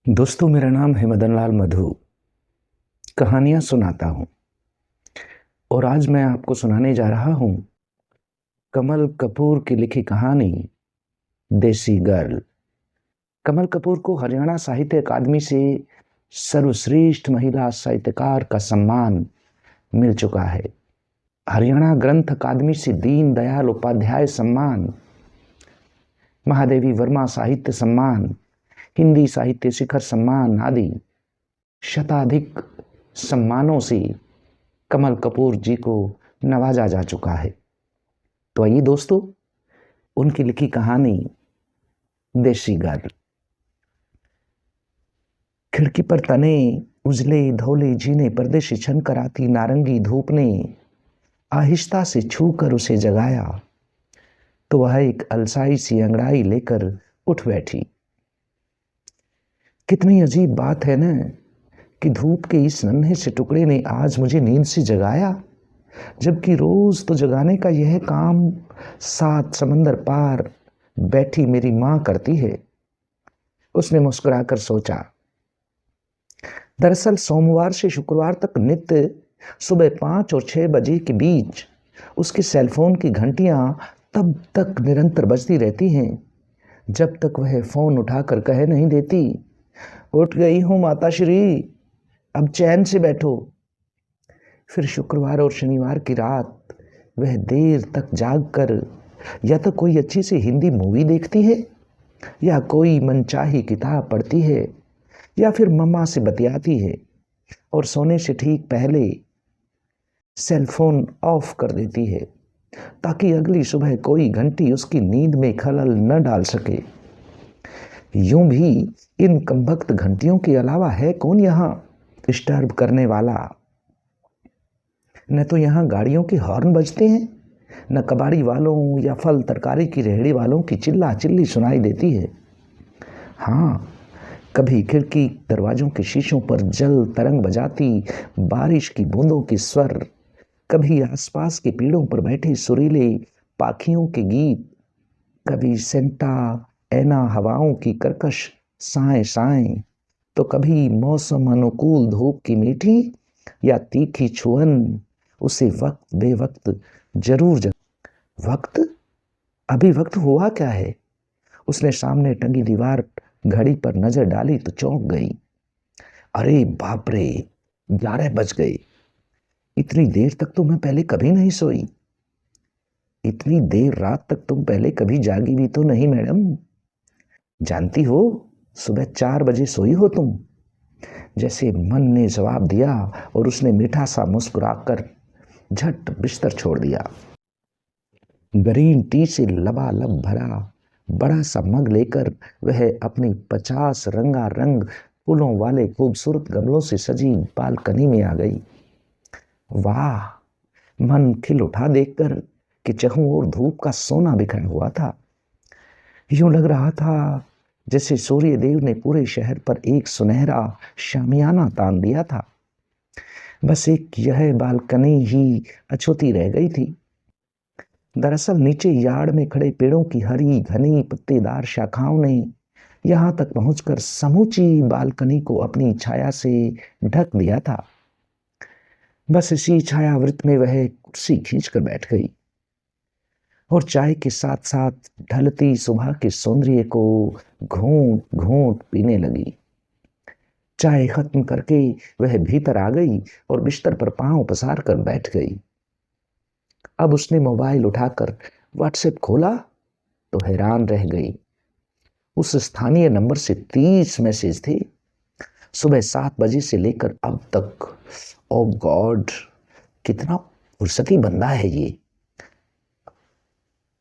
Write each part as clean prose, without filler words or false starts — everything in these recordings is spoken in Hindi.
दोस्तों, मेरा नाम है मदन लाल मधु। कहानियाँ सुनाता हूँ और आज मैं आपको सुनाने जा रहा हूँ कमल कपूर की लिखी कहानी देसी गर्ल। कमल कपूर को हरियाणा साहित्य अकादमी से सर्वश्रेष्ठ महिला साहित्यकार का सम्मान मिल चुका है। हरियाणा ग्रंथ अकादमी से दीन दयाल उपाध्याय सम्मान, महादेवी वर्मा साहित्य सम्मान, हिंदी साहित्य शिखर सम्मान आदि शताधिक सम्मानों से कमल कपूर जी को नवाजा जा चुका है। तो आइए दोस्तों, उनकी लिखी कहानी देसी गर्ल। खिड़की पर तने उजले धौले जीने परदेशी छनकर आती नारंगी धूप ने आहिस्ता से छूकर उसे जगाया तो वह एक अलसाई सी अंगड़ाई लेकर उठ बैठी। कितनी अजीब बात है न कि धूप के इस नन्हे से टुकड़े ने आज मुझे नींद से जगाया, जबकि रोज तो जगाने का यह काम 7 समंदर पार बैठी मेरी मां करती है। उसने मुस्कुराकर सोचा। दरअसल सोमवार से शुक्रवार तक नित्य सुबह 5 और 6 बजे के बीच उसके सेलफोन की घंटियां तब तक निरंतर बजती रहती हैं जब तक वह फोन उठाकर कह नहीं देती, उठ गई हूं माताश्री, अब चैन से बैठो। फिर शुक्रवार और शनिवार की रात वह देर तक जागकर या तो कोई अच्छी सी हिंदी मूवी देखती है, या कोई मनचाही किताब पढ़ती है, या फिर मम्मा से बतियाती है और सोने से ठीक पहले सेलफोन ऑफ कर देती है ताकि अगली सुबह कोई घंटी उसकी नींद में खलल न डाल सके। यूं भी इन कमबख्त घंटियों के अलावा है कौन यहाँ डिस्टर्ब करने वाला। न तो यहाँ गाड़ियों के हॉर्न बजते हैं, न कबाड़ी वालों या फल तरकारी की रेहड़ी वालों की चिल्ला चिल्ली सुनाई देती है। हाँ, कभी खिड़की दरवाजों के शीशों पर जल तरंग बजाती बारिश की बूंदों के स्वर, कभी आसपास के पेड़ों पर बैठे सुरीले पाखियों के गीत, कभी सेंटा एना हवाओं की कर्कश साएं साएं, तो कभी मौसम अनुकूल धूप की मीठी या तीखी छुअन उसे वक्त बेवक्त जरूर वक्त अभी वक्त हुआ क्या है। उसने सामने टंगी दीवार घड़ी पर नजर डाली तो चौंक गई। अरे बाप रे, 11 बज गए। इतनी देर तक तो मैं पहले कभी नहीं सोई। इतनी देर रात तक तुम पहले कभी जागी भी तो नहीं मैडम। जानती हो, सुबह 4 बजे सोई हो तुम। जैसे मन ने जवाब दिया और उसने मीठा सा मुस्कुराकर झट बिस्तर छोड़ दिया। ग्रीन टी से लबालब भरा बड़ा सा मग लेकर वह अपनी 50 रंगारंग फूलों वाले खूबसूरत गमलों से सजी बालकनी में आ गई। वाह, मन खिल उठा देखकर कि चहुं ओर धूप का सोना बिखरा हुआ था। यूं लग रहा था जैसे सूर्य देव ने पूरे शहर पर एक सुनहरा शामियाना तान दिया था। बस एक यह बालकनी ही अछूती रह गई थी। दरअसल नीचे यार्ड में खड़े पेड़ों की हरी घनी पत्तेदार शाखाओं ने यहां तक पहुंचकर समूची बालकनी को अपनी छाया से ढक दिया था। बस इसी छायावृत में वह कुर्सी खींचकर बैठ गई और चाय के साथ साथ ढलती सुबह के सौंदर्य को घूंट घूंट पीने लगी। चाय खत्म करके वह भीतर आ गई और बिस्तर पर पांव पसार कर बैठ गई। अब उसने मोबाइल उठाकर व्हाट्सएप खोला तो हैरान रह गई। उस स्थानीय नंबर से 30 मैसेज थे, सुबह 7 बजे से लेकर अब तक। ओ गॉड, कितना फुर्सती बंदा है ये।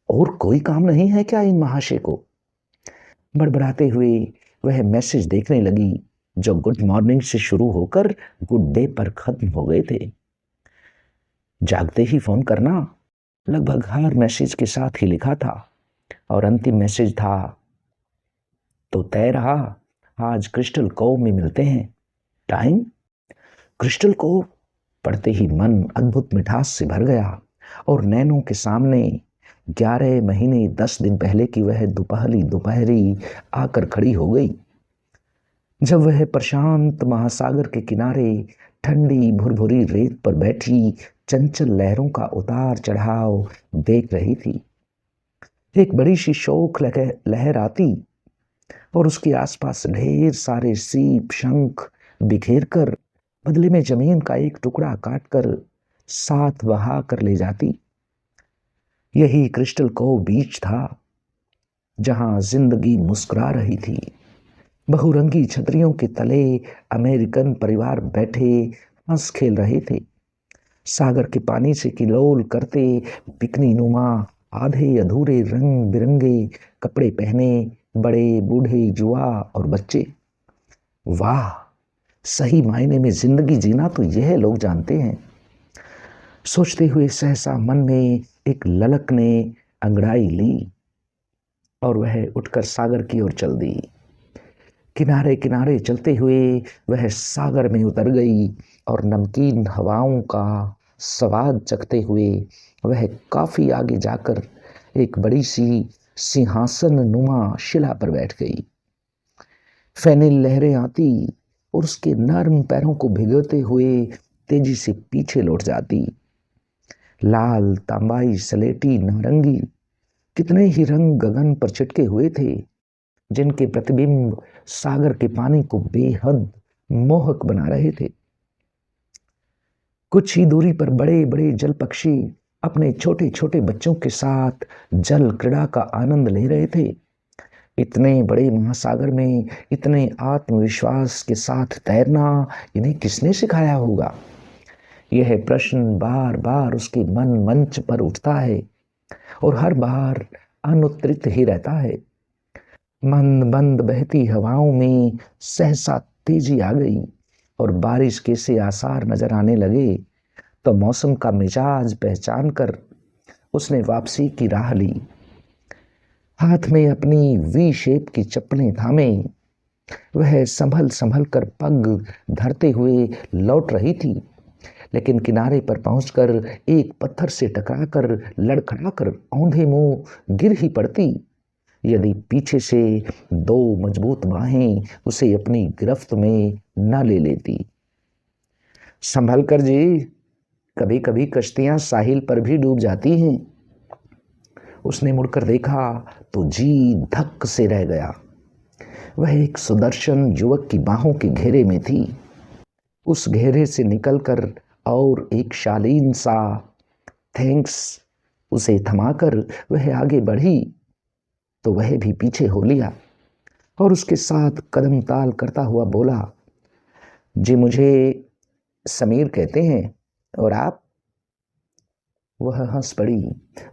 और कोई काम नहीं है क्या इन महाशय को। बड़बड़ाते हुए वह मैसेज देखने लगी जो गुड मॉर्निंग से शुरू होकर गुड डे पर खत्म हो गए थे। जागते ही फोन करना लगभग हर मैसेज के साथ ही लिखा था और अंतिम मैसेज था, तो तय रहा, आज क्रिस्टल कोव में मिलते हैं। टाइम? क्रिस्टल कोव पढ़ते ही मन अद्भुत मिठास से भर गया और नैनों के सामने 11 महीने 10 दिन पहले की वह दोपहरी आकर खड़ी हो गई। जब वह प्रशांत महासागर के किनारे ठंडी भुरभुरी रेत पर बैठी चंचल लहरों का उतार चढ़ाव देख रही थी, एक बड़ी सी शोक लहर आती और उसके आसपास ढेर सारे सीप शंख बिखेर कर बदले में जमीन का एक टुकड़ा काटकर साथ बहा कर ले जाती। यही क्रिस्टल कोव बीच था, जहां जिंदगी मुस्कुरा रही थी। बहुरंगी छतरियों के तले अमेरिकन परिवार बैठे हंस खेल रहे थे। सागर के पानी से किलोल करते बिकनी नुमा आधे अधूरे रंग बिरंगे कपड़े पहने बड़े बूढ़े जुआ और बच्चे। वाह, सही मायने में जिंदगी जीना तो यह लोग जानते हैं। सोचते हुए सहसा मन में एक ललक ने अंगड़ाई ली और वह उठकर सागर की ओर चल दी। किनारे किनारे चलते हुए वह सागर में उतर गई और नमकीन हवाओं का स्वाद चखते हुए वह काफी आगे जाकर एक बड़ी सी सिंहासन नुमा शिला पर बैठ गई। फैनिल लहरें आती और उसके नर्म पैरों को भिगोते हुए तेजी से पीछे लौट जाती। लाल, तांबाई, सलेटी, नारंगी, कितने ही रंग गगन पर छिटके हुए थे, जिनके प्रतिबिंब सागर के पानी को बेहद मोहक बना रहे थे। कुछ ही दूरी पर बड़े बड़े जल पक्षी अपने छोटे छोटे बच्चों के साथ जल क्रीड़ा का आनंद ले रहे थे। इतने बड़े महासागर में इतने आत्मविश्वास के साथ तैरना इन्हें किसने सिखाया होगा? यह प्रश्न बार बार उसके मन मंच पर उठता है और हर बार अनुत्तरित ही रहता है। मंद मंद बहती हवाओं में सहसा तेजी आ गई और बारिश के से आसार नजर आने लगे तो मौसम का मिजाज पहचान कर उसने वापसी की राह ली। हाथ में अपनी वी शेप की चप्पलें थामे वह संभल संभल कर पग धरते हुए लौट रही थी, लेकिन किनारे पर पहुंचकर एक पत्थर से टकराकर लड़खड़ाकर औंधे मुंह गिर ही पड़ती यदि पीछे से दो मजबूत बाहें उसे अपनी गिरफ्त में न ले लेती। संभल कर जी, कभी कभी कश्तियां साहिल पर भी डूब जाती हैं। उसने मुड़कर देखा तो जी धक से रह गया। वह एक सुदर्शन युवक की बाहों के घेरे में थी। उस घेरे से निकलकर और एक शालीन सा थैंक्स उसे थमाकर वह आगे बढ़ी तो वह भी पीछे हो लिया और उसके साथ कदम ताल करता हुआ बोला, जी मुझे समीर कहते हैं, और आप? वह हंस पड़ी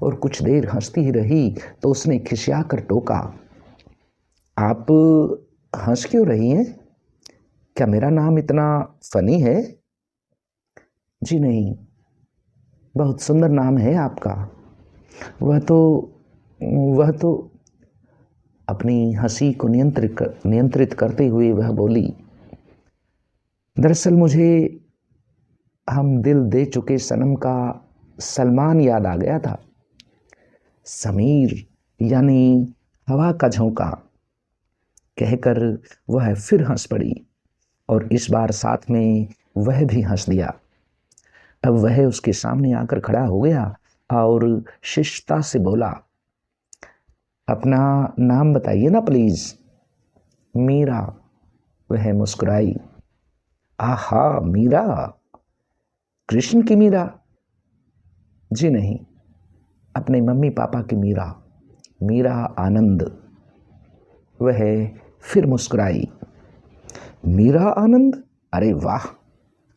और कुछ देर हंसती ही रही तो उसने खिसिया कर टोका, आप हंस क्यों रही हैं? क्या मेरा नाम इतना फनी है? जी नहीं, बहुत सुंदर नाम है आपका। वह तो अपनी हंसी को नियंत्रित करते हुए वह बोली, दरअसल मुझे हम दिल दे चुके सनम का सलमान याद आ गया था। समीर यानी हवा का झोंका, कहकर वह फिर हंस पड़ी और इस बार साथ में वह भी हंस दिया। अब वह उसके सामने आकर खड़ा हो गया और शिष्टता से बोला, अपना नाम बताइए ना प्लीज। मीरा। वह मुस्कुराई। आहा, मीरा? कृष्ण की मीरा? जी नहीं, अपने मम्मी पापा की मीरा, मीरा आनंद। वह फिर मुस्कुराई। मीरा आनंद? अरे वाह,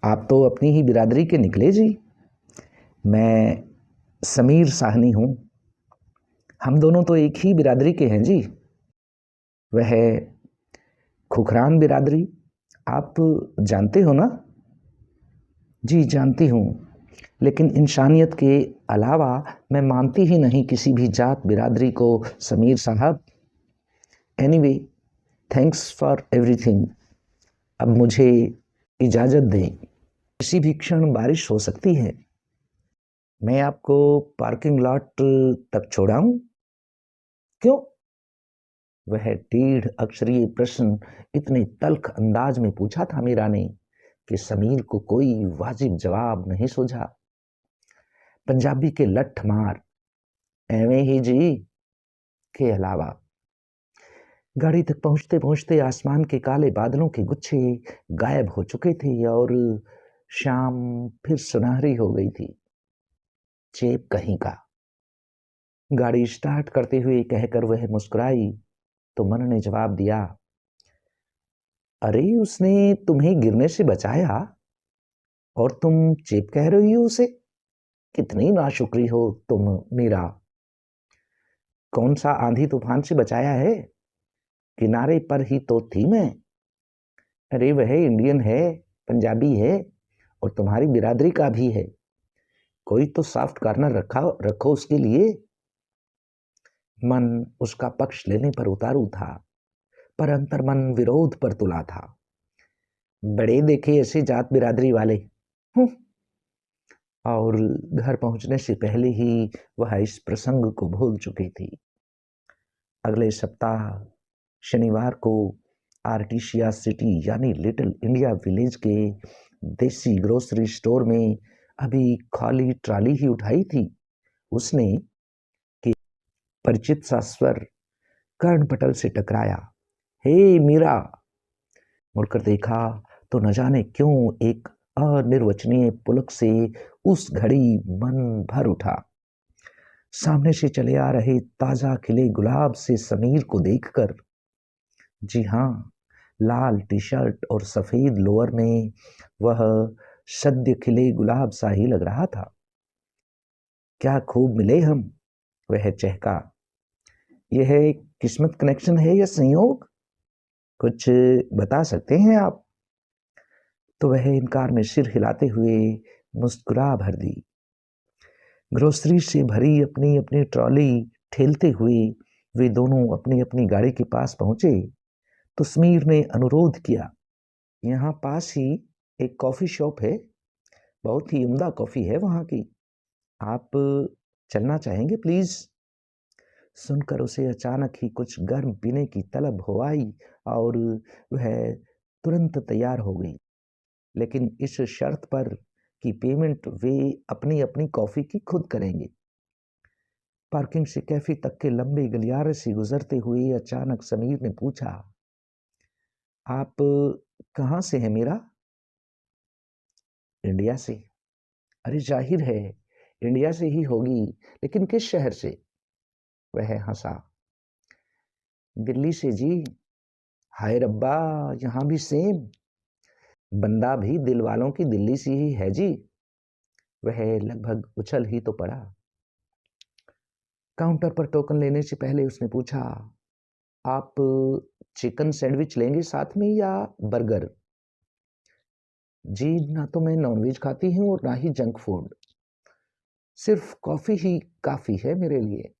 आप तो अपनी ही बिरादरी के निकले जी। मैं समीर साहनी हूं, हम दोनों तो एक ही बिरादरी के हैं जी। वह खुखरान बिरादरी, आप जानते हो ना? जी जानती हूं, लेकिन इंसानियत के अलावा मैं मानती ही नहीं किसी भी जात बिरादरी को समीर साहब। Anyway, thanks for everything. अब मुझे इजाज़त दें, किसी भी क्षण बारिश हो सकती है। मैं आपको पार्किंग लॉट तक छोड़ाऊं? क्यों? वह 1.5 अक्षरीय प्रश्न इतने तल्ख अंदाज में पूछा था मीरा ने कि समीर को कोई वाजिब जवाब नहीं सूझा। पंजाबी के लठ मार एवें ही जी के अलावा। गाड़ी तक पहुंचते पहुंचते आसमान के काले बादलों के गुच्छे गायब हो चुके थे और शाम फिर सुनहरी हो गई थी। चेप कहीं का। गाड़ी स्टार्ट करते हुए कहकर वह मुस्कुराई तो मन ने जवाब दिया, अरे उसने तुम्हें गिरने से बचाया और तुम चेप कह रही हो उसे? कितनी नाशुक्री हो तुम मीरा। कौन सा आंधी तूफान से बचाया है? किनारे पर ही तो थी मैं। अरे वह इंडियन है, पंजाबी है और तुम्हारी बिरादरी का भी है। कोई तो सॉफ्ट कॉर्नर रखो उसके लिए। मन उसका पक्ष लेने पर उतारू था, पर अंतर्मन विरोध पर तुला था। बड़े देखे ऐसे जात बिरादरी वाले। और घर पहुंचने से पहले ही वह इस प्रसंग को भूल चुकी थी। अगले सप्ताह शनिवार को आर्टिशिया सिटी यानी लिटिल इंडिया विलेज के देसी ग्रोसरी स्टोर में अभी खाली ट्राली ही उठाई थी उसने कि परिचित सा स्वर कर्णपटल से टकराया। हे मीरा। मुड़कर देखा तो न जाने क्यों एक अनिर्वचनीय पुलक से उस घड़ी मन भर उठा। सामने से चले आ रहे ताजा खिले गुलाब से समीर को देखकर। जी हाँ, लाल टी शर्ट और सफेद लोअर में वह सद्य खिले गुलाब सा ही लग रहा था। क्या खूब मिले हम, वह चहका। यह किस्मत कनेक्शन है या संयोग? कुछ बता सकते हैं आप? तो वह इनकार में सिर हिलाते हुए मुस्कुरा भर दी। ग्रोसरी से भरी अपनी अपनी ट्रॉली ठेलते हुए वे दोनों अपनी अपनी गाड़ी के पास पहुंचे तो समीर ने अनुरोध किया, यहाँ पास ही एक कॉफ़ी शॉप है, बहुत ही उम्दा कॉफ़ी है वहाँ की। आप चलना चाहेंगे प्लीज़? सुनकर उसे अचानक ही कुछ गर्म पीने की तलब हो आई और वह तुरंत तैयार हो गई, लेकिन इस शर्त पर कि पेमेंट वे अपनी अपनी कॉफ़ी की खुद करेंगे। पार्किंग से कैफे तक के लंबे गलियारे से गुजरते हुए अचानक समीर ने पूछा, आप कहाँ से हैं मीरा? इंडिया से। अरे जाहिर है इंडिया से ही होगी, लेकिन किस शहर से? वह हंसा। दिल्ली से जी। हाय रब्बा, यहाँ भी सेम। बंदा भी दिल वालों की दिल्ली से ही है जी। वह लगभग उछल ही तो पड़ा। काउंटर पर टोकन लेने से पहले उसने पूछा, आप चिकन सैंडविच लेंगे साथ में या बर्गर? जी ना तो मैं नॉनवेज खाती हूँ और ना ही जंक फूड। सिर्फ कॉफ़ी ही काफ़ी है मेरे लिए।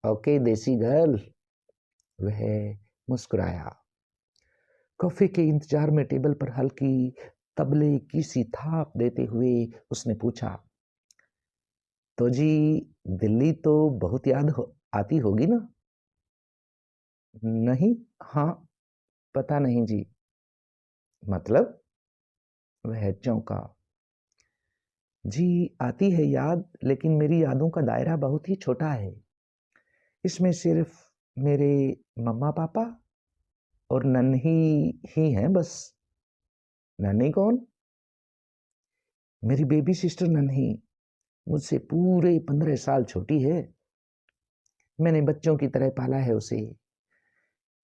ओके देसी गर्ल। वह मुस्कुराया। कॉफ़ी के इंतजार में टेबल पर हल्की तबले की सी थाप देते हुए उसने पूछा, तो जी दिल्ली तो बहुत आती होगी ना? नहीं। हाँ, पता नहीं जी। मतलब? वह चौंका। जी आती है याद, लेकिन मेरी यादों का दायरा बहुत ही छोटा है। इसमें सिर्फ मेरे मम्मा पापा और नन्ही ही हैं बस। नन्ही कौन? मेरी बेबी सिस्टर नन्ही, मुझसे पूरे 15 साल छोटी है। मैंने बच्चों की तरह पाला है उसे।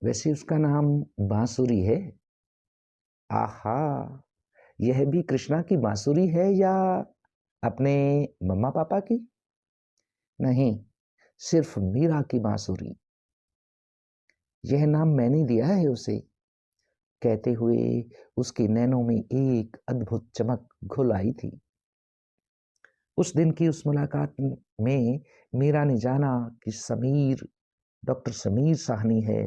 वैसे उसका नाम बांसुरी है। आहा, यह भी कृष्णा की बांसुरी है या अपने मम्मा पापा की? नहीं, सिर्फ मीरा की बांसुरी। यह नाम मैंने दिया है उसे। कहते हुए उसके नैनों में एक अद्भुत चमक घुल आई थी। उस दिन की उस मुलाकात में मीरा ने जाना कि समीर डॉक्टर समीर साहनी है,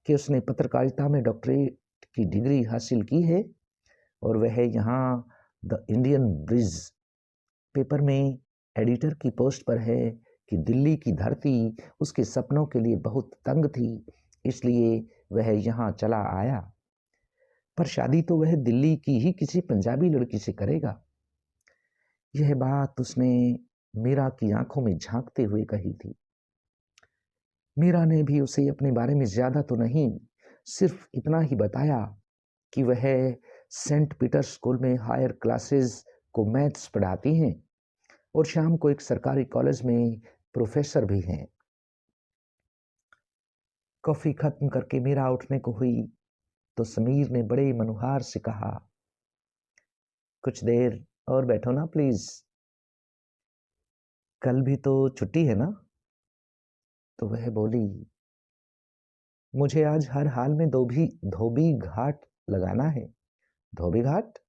कि उसने पत्रकारिता में डॉक्टरेट की डिग्री हासिल की है और वह यहाँ द इंडियन ब्रिज पेपर में एडिटर की पोस्ट पर है, कि दिल्ली की धरती उसके सपनों के लिए बहुत तंग थी इसलिए वह यहाँ चला आया। पर शादी तो वह दिल्ली की ही किसी पंजाबी लड़की से करेगा। यह बात उसने मीरा की आंखों में झांकते हुए कही थी। मीरा ने भी उसे अपने बारे में ज्यादा तो नहीं, सिर्फ इतना ही बताया कि वह सेंट पीटर स्कूल में हायर क्लासेस को मैथ्स पढ़ाती हैं और शाम को एक सरकारी कॉलेज में प्रोफेसर भी हैं। कॉफी खत्म करके मीरा उठने को हुई तो समीर ने बड़े मनुहार से कहा, कुछ देर और बैठो ना प्लीज, कल भी तो छुट्टी है ना। तो वह बोली, मुझे आज हर हाल में धोबी घाट लगाना है। धोबी घाट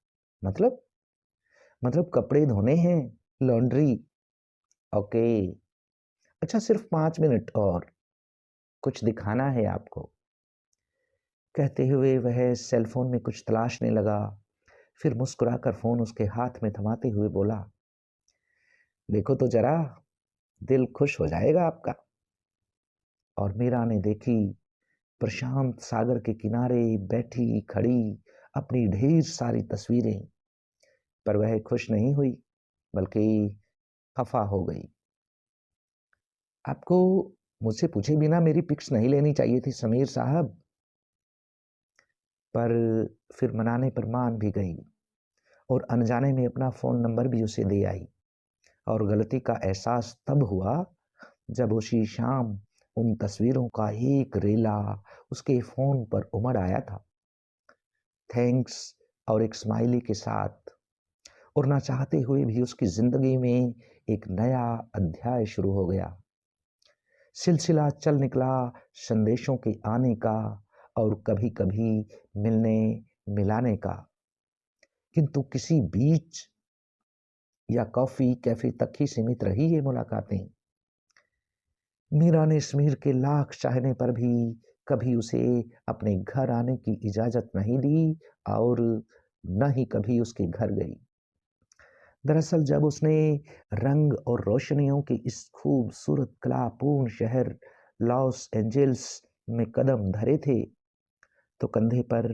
मतलब कपड़े धोने हैं, लॉन्ड्री। ओके, अच्छा सिर्फ 5 मिनट और, कुछ दिखाना है आपको। कहते हुए वह सेलफोन में कुछ तलाशने लगा, फिर मुस्कुराकर फोन उसके हाथ में थमाते हुए बोला, देखो तो जरा, दिल खुश हो जाएगा आपका। और मीरा ने देखी प्रशांत सागर के किनारे बैठी खड़ी अपनी ढेर सारी तस्वीरें, पर वह खुश नहीं हुई बल्कि खफा हो गई। आपको मुझसे पूछे बिना मेरी पिक्स नहीं लेनी चाहिए थी समीर साहब। पर फिर मनाने पर मान भी गई और अनजाने में अपना फोन नंबर भी उसे दे आई। और गलती का एहसास तब हुआ जब उसी शाम उन तस्वीरों का एक रेला उसके फोन पर उमड़ आया था, थैंक्स और एक स्माइली के साथ। और ना चाहते हुए भी उसकी जिंदगी में एक नया अध्याय शुरू हो गया। सिलसिला चल निकला संदेशों के आने का और कभी कभी मिलने मिलाने का, किंतु किसी बीच या कॉफी कैफे तक ही सीमित रही ये मुलाकातें। मीरा ने समीर के लाख चाहने पर भी कभी उसे अपने घर आने की इजाजत नहीं दी और न ही कभी उसके घर गई। दरअसल जब उसने रंग और रोशनियों के इस खूबसूरत कलापूर्ण शहर लॉस एंजल्स में कदम धरे थे तो कंधे पर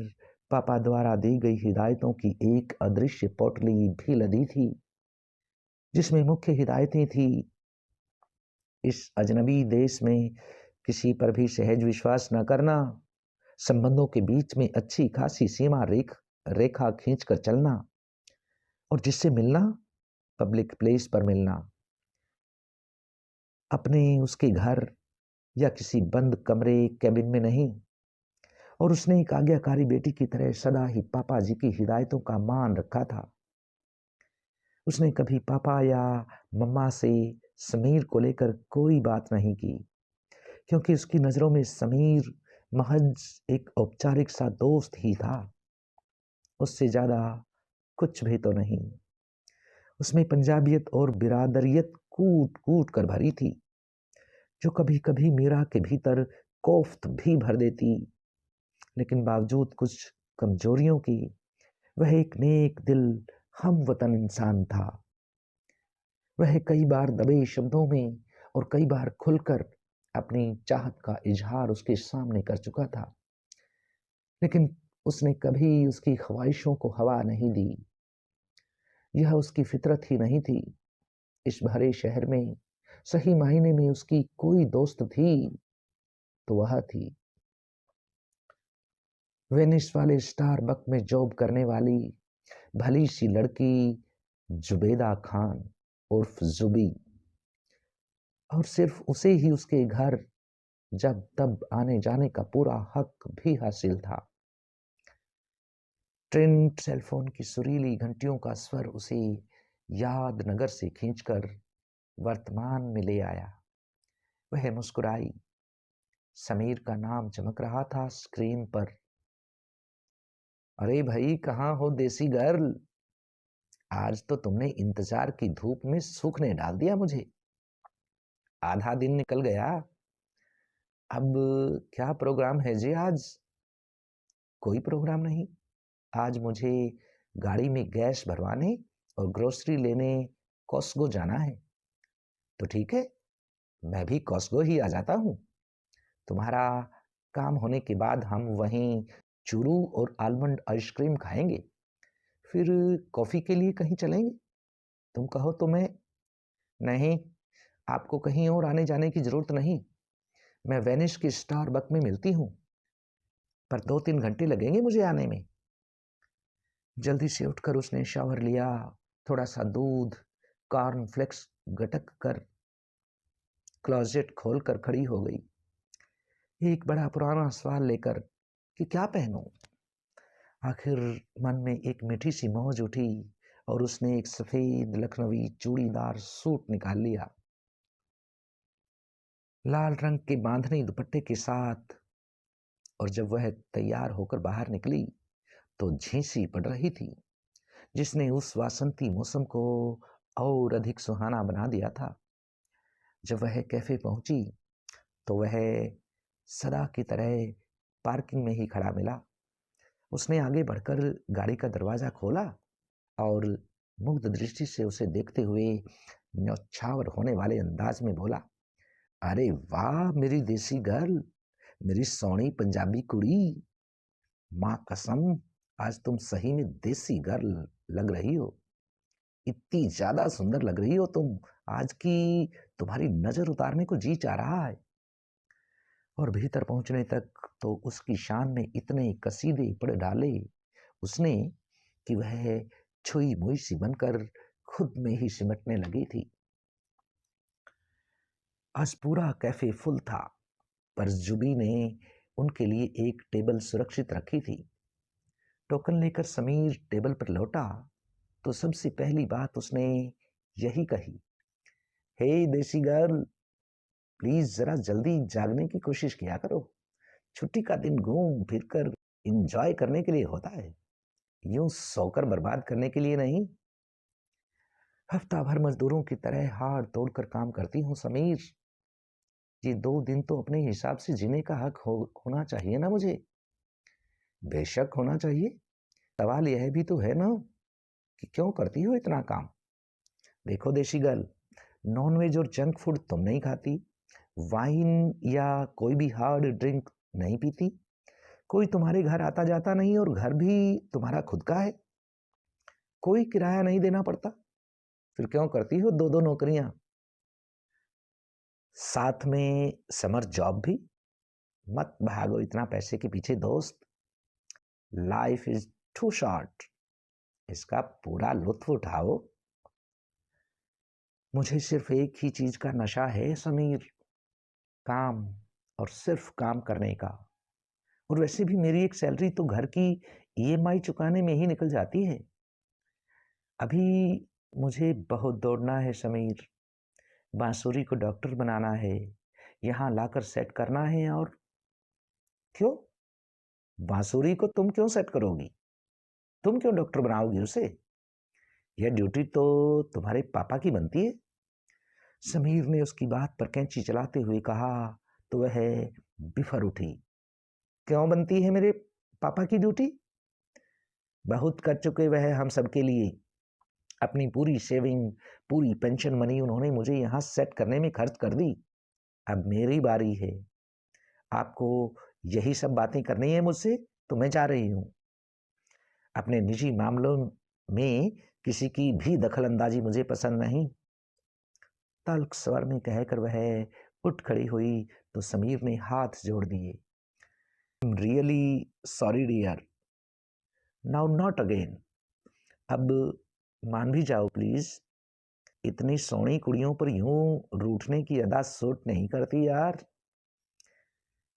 पापा द्वारा दी गई हिदायतों की एक अदृश्य पोटली भी लदी थी, जिसमें मुख्य हिदायतें थी, इस अजनबी देश में किसी पर भी सहज विश्वास न करना, संबंधों के बीच में अच्छी खासी सीमा रेखा खींचकर चलना, और जिससे मिलना पब्लिक प्लेस पर मिलना, अपने उसके घर या किसी बंद कमरे कैबिन में नहीं। और उसने एक आज्ञाकारी बेटी की तरह सदा ही पापा जी की हिदायतों का मान रखा था। उसने कभी पापा या मम्मा से समीर को लेकर कोई बात नहीं की, क्योंकि उसकी नजरों में समीर महज एक औपचारिक सा दोस्त ही था, उससे ज्यादा कुछ भी तो नहीं। उसमें पंजाबियत और बिरादरियत कूट कूट कर भरी थी, जो कभी कभी मीरा के भीतर कोफ्त भी भर देती। लेकिन बावजूद कुछ कमजोरियों की वह एक नेक दिल हम वतन इंसान था। वह कई बार दबे शब्दों में और कई बार खुलकर अपनी चाहत का इजहार उसके सामने कर चुका था, लेकिन उसने कभी उसकी ख्वाहिशों को हवा नहीं दी। यह उसकी फितरत ही नहीं थी। इस भरे शहर में सही मायने में उसकी कोई दोस्त थी तो वह थी वेनिस वाले स्टारबक में जॉब करने वाली भली सी लड़की जुबेदा खान उर्फ जुबी। और सिर्फ उसे ही उसके घर जब तब आने जाने का पूरा हक भी हासिल था। ट्रेन सेलफोन की सुरीली घंटियों का स्वर उसे याद नगर से खींचकर वर्तमान में ले आया। वह मुस्कुराई। समीर का नाम चमक रहा था स्क्रीन पर। अरे भाई, कहाँ हो देसी गर्ल? आज तो तुमने इंतजार की धूप में सूखने डाल दिया मुझे। आधा दिन निकल गया। अब क्या प्रोग्राम है जी आज? कोई प्रोग्राम नहीं। आज मुझे गाड़ी में गैस भरवाने और ग्रोसरी लेने कॉस्को जाना है। तो ठीक है, मैं भी कॉस्को ही आ जाता हूँ। तुम्हारा काम होने के बाद हम वहीं चूरू और आलमंड आइसक्रीम खाएंगे, फिर कॉफ़ी के लिए कहीं चलेंगे। तुम कहो तो मैं। नहीं, आपको कहीं और आने जाने की ज़रूरत नहीं। मैं वेनिस की स्टारबक में मिलती हूँ, पर 2-3 घंटे लगेंगे मुझे आने में। जल्दी से उठकर उसने शावर लिया, थोड़ा सा दूध, कॉर्नफ्लेक्स गटक कर क्लोजेट खोलकर खड़ी हो गई, एक बड़ा पुराना सवाल लेकर कि क्या पहनूं। आखिर मन में एक मीठी सी मौज उठी और उसने एक सफेद लखनवी चूड़ीदार सूट निकाल लिया, लाल रंग के बांधनी दुपट्टे के साथ। और जब वह तैयार होकर बाहर निकली तो झींसी पड़ रही थी, जिसने उस वासंती मौसम को और अधिक सुहाना बना दिया था। जब वह कैफे पहुंची तो वह सदा की तरह पार्किंग में ही खड़ा मिला। उसने आगे बढ़कर गाड़ी का दरवाजा खोला और मुग्ध दृष्टि से उसे देखते हुए न्यौछावर होने वाले अंदाज में बोला, अरे वाह मेरी देसी गर्ल, मेरी सोनी पंजाबी कुड़ी, माँ कसम आज तुम सही में देसी गर्ल लग रही हो। इतनी ज्यादा सुंदर लग रही हो तुम आज की तुम्हारी नजर उतारने को जी चाह रहा है। और भीतर पहुंचने तक तो उसकी शान में इतने कसीदे पड़ डाले उसने कि वह छुई मुई सी बनकर खुद में ही सिमटने लगी थी। आज पूरा कैफे फुल था, पर जुबी ने उनके लिए एक टेबल सुरक्षित रखी थी। टोकन लेकर समीर टेबल पर लौटा तो सबसे पहली बात उसने यही कही, हे देसी गर्ल, प्लीज जरा जल्दी जागने की कोशिश किया करो। छुट्टी का दिन घूम फिर कर इंजॉय करने के लिए होता है, यूं सोकर बर्बाद करने के लिए नहीं। हफ्ता भर मजदूरों की तरह हाड़ तोड़कर काम करती हूँ समीर, ये 2 दिन तो अपने हिसाब से जीने का हक होना चाहिए ना मुझे। बेशक होना चाहिए, सवाल यह भी तो है ना कि क्यों करती हो इतना काम। देखो देशी गर्ल, नॉनवेज और जंक फूड तुम नहीं खाती, वाइन या कोई भी हार्ड ड्रिंक नहीं पीती, कोई तुम्हारे घर आता जाता नहीं और घर भी तुम्हारा खुद का है, कोई किराया नहीं देना पड़ता, फिर क्यों करती हो 2-2 नौकरियां, साथ में समर जॉब भी। मत भागो इतना पैसे के पीछे दोस्त, लाइफ इज टू शॉर्ट, इसका पूरा लुत्फ उठाओ। मुझे सिर्फ एक ही चीज का नशा है समीर, काम, और सिर्फ काम करने का। और वैसे भी मेरी एक सैलरी तो घर की ईएमआई चुकाने में ही निकल जाती है। अभी मुझे बहुत दौड़ना है समीर, बांसुरी को डॉक्टर बनाना है, यहाँ लाकर सेट करना है। और क्यों, बांसुरी को तुम क्यों सेट करोगी, तुम क्यों डॉक्टर बनाओगी उसे, यह ड्यूटी तो तुम्हारे पापा की बनती है। समीर ने उसकी बात पर कैंची चलाते हुए कहा तो वह बिफर उठी। क्यों बनती है मेरे पापा की ड्यूटी, बहुत कर चुके वह हम सबके लिए, अपनी पूरी सेविंग, पूरी पेंशन मनी उन्होंने मुझे यहाँ सेट करने में खर्च कर दी। अब मेरी बारी है, आपको यही सब बातें करनी है मुझसे तो मैं जा रही हूँ। अपने निजी मामलों में किसी की भी दखल अंदाजी मुझे पसंद नहीं। तल्ख स्वर में कहकर वह उठ खड़ी हुई तो समीर ने हाथ जोड़ दिए। Really sorry dear, now not again. अब मान भी जाओ प्लीज, इतनी सोनी कुड़ियों पर यूं रूठने की अदा सूट नहीं करती यार।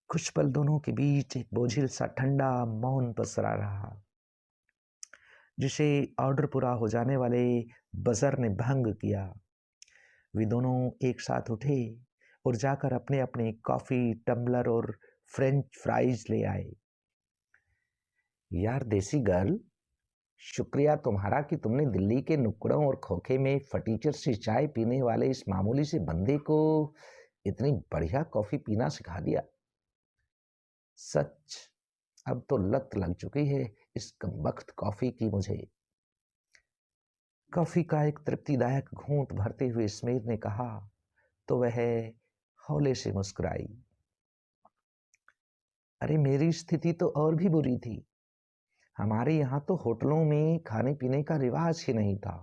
कुछ पल दोनों के बीच एक बोझिल सा ठंडा मौन पसरा रहा, जिसे ऑर्डर पूरा हो जाने वाले बजर ने भंग किया। वे दोनों एक साथ उठे और जाकर अपने अपने कॉफी टम्बलर और फ्रेंच फ्राइज ले आए। यार देसी गर्ल, शुक्रिया तुम्हारा कि तुमने दिल्ली के नुक्कड़ों और खोखे में फटीचर से चाय पीने वाले इस मामूली से बंदे को इतनी बढ़िया कॉफी पीना सिखा दिया। सच, अब तो लत लग चुकी है इस कमबख्त कॉफी की मुझे। कॉफी का एक तृप्तिदायक घूंट भरते हुए स्मीर ने कहा तो वह हौले से मुस्कुराई। अरे मेरी स्थिति तो और भी बुरी थी। हमारे यहाँ तो होटलों में खाने पीने का रिवाज ही नहीं था।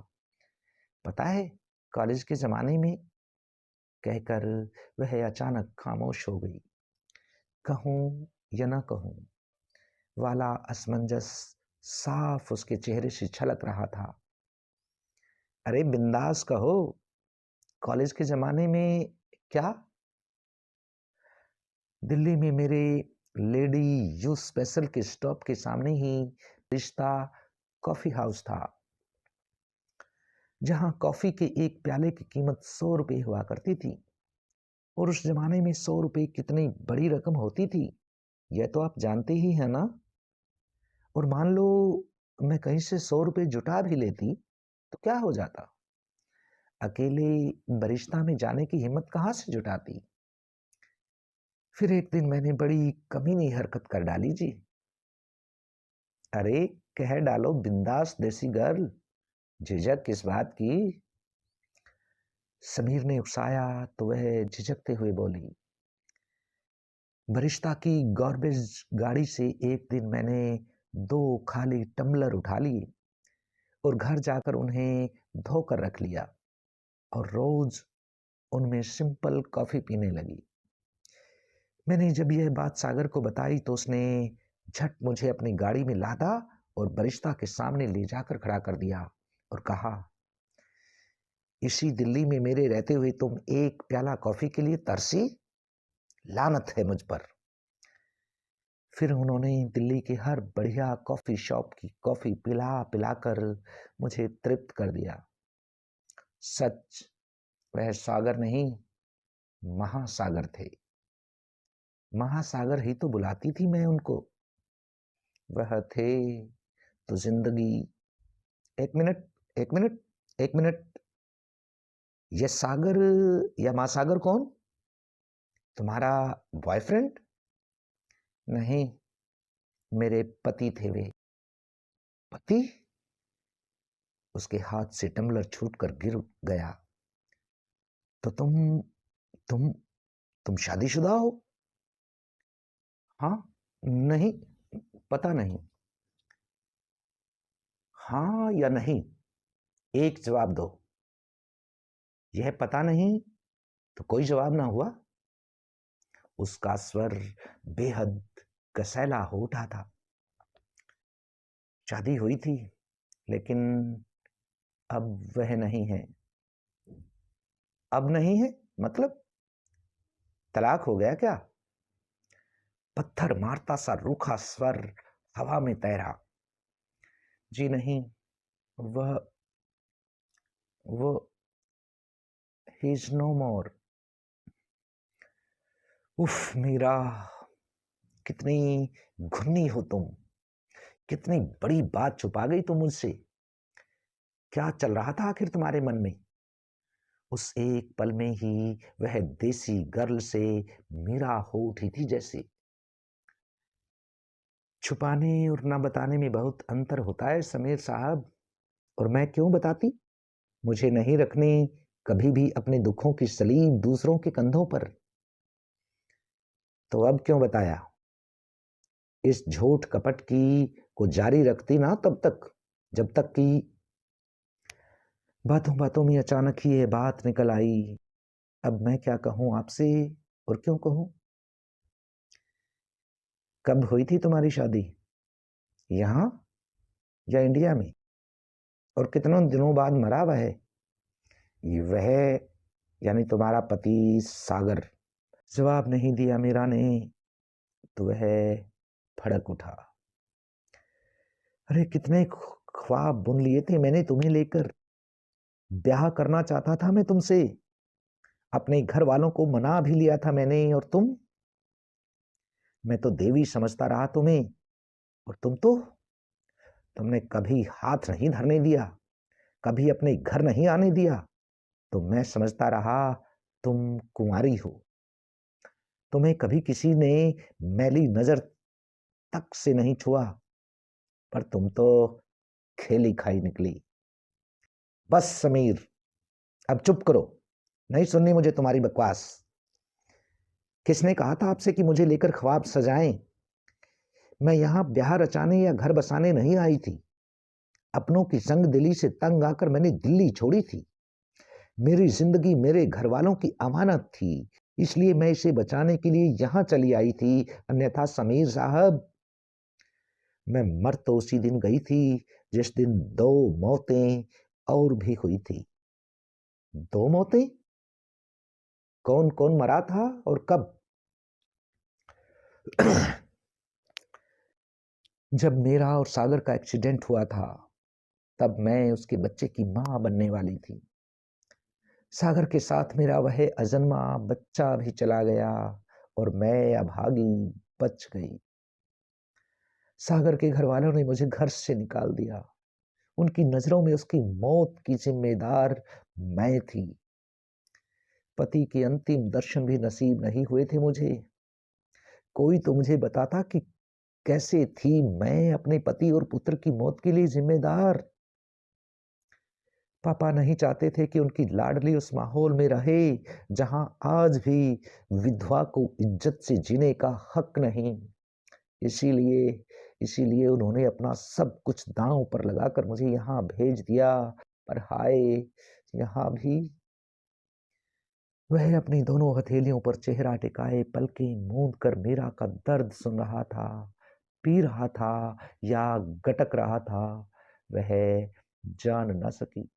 पता है, कॉलेज के ज़माने में, कहकर वह अचानक खामोश हो गई। कहूँ या न कहूँ वाला असमंजस साफ उसके चेहरे से झलक रहा था। अरे बिंदास कहो, कॉलेज के ज़माने में क्या? दिल्ली में मेरे लेडी यू स्पेशल के स्टॉप के सामने ही रिश्ता कॉफ़ी हाउस था, जहाँ कॉफ़ी के एक प्याले की कीमत 100 रुपये हुआ करती थी। और उस ज़माने में 100 रुपये कितनी बड़ी रकम होती थी, यह तो आप जानते ही हैं ना। और मान लो मैं कहीं से 100 रुपये जुटा भी लेती, तो क्या हो जाता? अकेले बरिश्ता में जाने की हिम्मत कहाँ से जुटाती? फिर एक दिन मैंने बड़ी कमीनी हरकत कर डाली जी। अरे कह डालो बिंदास देसी गर्ल, झिझक किस बात की? समीर ने उकसाया तो वह झिझकते हुए बोली, बरिश्ता की गॉर्बेज गाड़ी से एक दिन मैंने 2 खाली टम्बलर उठा लिए और घर जाकर उन्हें धोकर रख लिया और रोज उनमें सिंपल कॉफ़ी पीने लगी। मैंने जब यह बात सागर को बताई तो उसने झट मुझे अपनी गाड़ी में लादा और बरिश्ता के सामने ले जाकर खड़ा कर दिया और कहा, इसी दिल्ली में मेरे रहते हुए तुम एक प्याला कॉफ़ी के लिए तरसी? लानत है मुझ पर। फिर उन्होंने दिल्ली के हर बढ़िया कॉफ़ी शॉप की कॉफ़ी पिला पिलाकर मुझे तृप्त कर दिया। सच, वह सागर नहीं, महासागर थे। महासागर ही तो बुलाती थी मैं उनको। वह थे तो जिंदगी। एक मिनट, एक मिनट, एक मिनट। ये सागर या महासागर कौन? तुम्हारा बॉयफ्रेंड? नहीं, मेरे पति थे वे। पति? उसके हाथ से टम्बलर छूटकर गिर गया। तो तुम तुम शादीशुदा हो? हाँ, नहीं, पता नहीं। हाँ या नहीं, एक जवाब दो। यह पता नहीं तो कोई जवाब ना हुआ। उसका स्वर बेहद कसैला हो उठा था। शादी हुई थी, लेकिन अब वह नहीं है। अब नहीं है मतलब तलाक हो गया क्या? पत्थर मारता सा रूखा स्वर हवा में तैरा। जी नहीं, वह वो ही इज नो मोर। उफ मीरा, कितनी घुन्नी हो तुम। कितनी बड़ी बात छुपा गई तुम मुझसे। क्या चल रहा था आखिर तुम्हारे मन में? उस एक पल में ही वह देसी गर्ल से मीरा हो उठी थी जैसे। छुपाने और ना बताने में बहुत अंतर होता है समीर साहब। और मैं क्यों बताती? मुझे नहीं रखनी कभी भी अपने दुखों की सलीब दूसरों के कंधों पर। तो अब क्यों बताया? इस झूठ कपट की को जारी रखती ना तब तक, जब तक कि बातों बातों में अचानक ही ये बात निकल आई। अब मैं क्या कहूं आपसे और क्यों कहूं? कब हुई थी तुम्हारी शादी? यहाँ या इंडिया में? और कितनों दिनों बाद मरा वह यानी तुम्हारा पति सागर? जवाब नहीं दिया मीरा ने तो वह भड़क उठा। अरे कितने ख्वाब बुन लिए थे मैंने तुम्हें लेकर। ब्याह करना चाहता था मैं तुमसे, अपने घर वालों को मना भी लिया था मैंने। और मैं तो देवी समझता रहा तुम्हें। और तुमने कभी हाथ नहीं धरने दिया, कभी अपने घर नहीं आने दिया। तो मैं समझता रहा तुम कुंवारी हो। तुम्हें कभी किसी ने मैली नजर तक से नहीं छुआ, पर तुम तो खेली खाई निकली। बस समीर, अब चुप करो। नहीं सुननी मुझे तुम्हारी बकवास। किसने कहा था आपसे कि मुझे लेकर ख्वाब सजाएं? मैं यहाँ ब्याह रचाने या घर बसाने नहीं आई थी। अपनों की संग दिली से तंग आकर मैंने दिल्ली छोड़ी थी। मेरी जिंदगी मेरे घर वालों की अमानत थी, इसलिए मैं इसे बचाने के लिए यहाँ चली आई थी। अन्यथा समीर साहब, मैं मर तो उसी दिन गई थी जिस दिन 2 मौतें और भी हुई थी। 2 मौतें? कौन कौन मरा था और कब? जब मेरा और सागर का एक्सीडेंट हुआ था, तब मैं उसके बच्चे की मां बनने वाली थी। सागर के साथ मेरा वह अजन्मा बच्चा भी चला गया और मैं अभागी बच गई। सागर के घर वालों ने मुझे घर से निकाल दिया। उनकी नजरों में उसकी मौत की जिम्मेदार मैं थी। पति के अंतिम दर्शन भी नसीब नहीं हुए थे मुझे। कोई तो मुझे बताता कि कैसे थी मैं अपने पति और पुत्र की मौत के लिए जिम्मेदार। पापा नहीं चाहते थे कि उनकी लाडली उस माहौल में रहे जहां आज भी विधवा को इज्जत से जीने का हक नहीं। इसीलिए इसीलिए उन्होंने अपना सब कुछ दांव पर लगाकर मुझे यहाँ भेज दिया। पर हाय, यहाँ भी वह अपनी दोनों हथेलियों पर चेहरा टिकाए पलकें मूंद कर मेरा का दर्द सुन रहा था, पी रहा था या गटक रहा था, वह जान न सकी।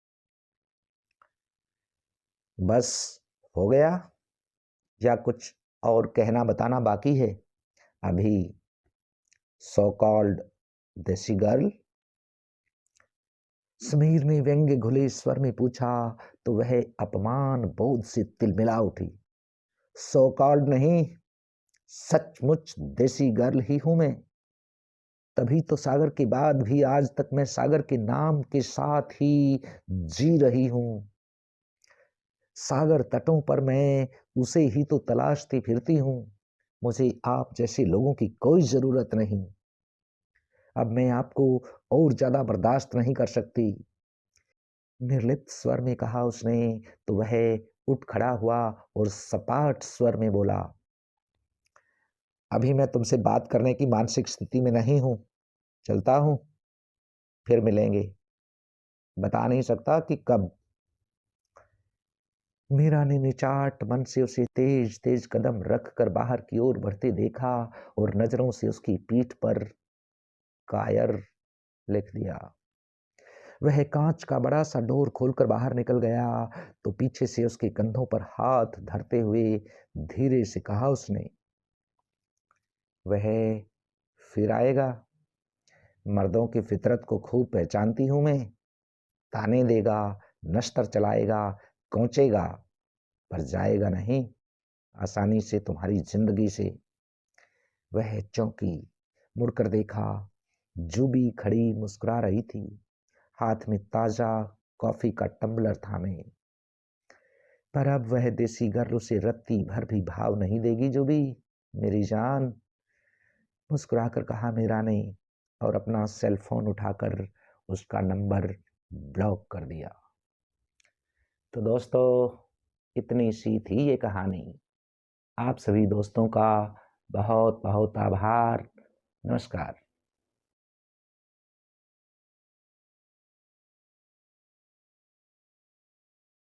बस हो गया या कुछ और कहना बताना बाकी है? अभी सो कॉल्ड देसी गर्ल, समीर ने व्यंग्य घुले स्वर में पूछा तो वह अपमान बोध से तिलमिला उठी। सो कॉल्ड नहीं, सचमुच देसी गर्ल ही हूं मैं। तभी तो सागर के बाद भी आज तक मैं सागर के नाम के साथ ही जी रही हूं। सागर तटों पर मैं उसे ही तो तलाशती फिरती हूं। मुझे आप जैसे लोगों की कोई जरूरत नहीं। अब मैं आपको और ज्यादा बर्दाश्त नहीं कर सकती। निर्लिप्त स्वर में कहा उसने तो वह उठ खड़ा हुआ और सपाट स्वर में बोला, अभी मैं तुमसे बात करने की मानसिक स्थिति में नहीं हूं। चलता हूं, फिर मिलेंगे। बता नहीं सकता कि कब। मीरा ने निचाट मन से उसे तेज तेज कदम रख कर बाहर की ओर बढ़ते देखा और नजरों से उसकी पीठ पर कायर लिख दिया। वह कांच का बड़ा सा डोर खोलकर बाहर निकल गया तो पीछे से उसके कंधों पर हाथ धरते हुए धीरे से कहा उसने, वह फिर आएगा। मर्दों की फितरत को खूब पहचानती हूं मैं। ताने देगा, नश्तर चलाएगा, कोंचेगा, पर जाएगा नहीं आसानी से तुम्हारी जिंदगी से। वह चौंकी, मुड़कर देखा। जूबी खड़ी मुस्कुरा रही थी, हाथ में ताजा कॉफी का टम्बलर थामे। पर अब वह देसी गर्ल उसे रत्ती भर भी भाव नहीं देगी। जूबी मेरी जान, मुस्कुराकर कहा मीरा ने और अपना सेल फोन उठाकर उसका नंबर ब्लॉक कर दिया। तो दोस्तों, इतनी सी थी ये कहानी। आप सभी दोस्तों का बहुत बहुत आभार। नमस्कार।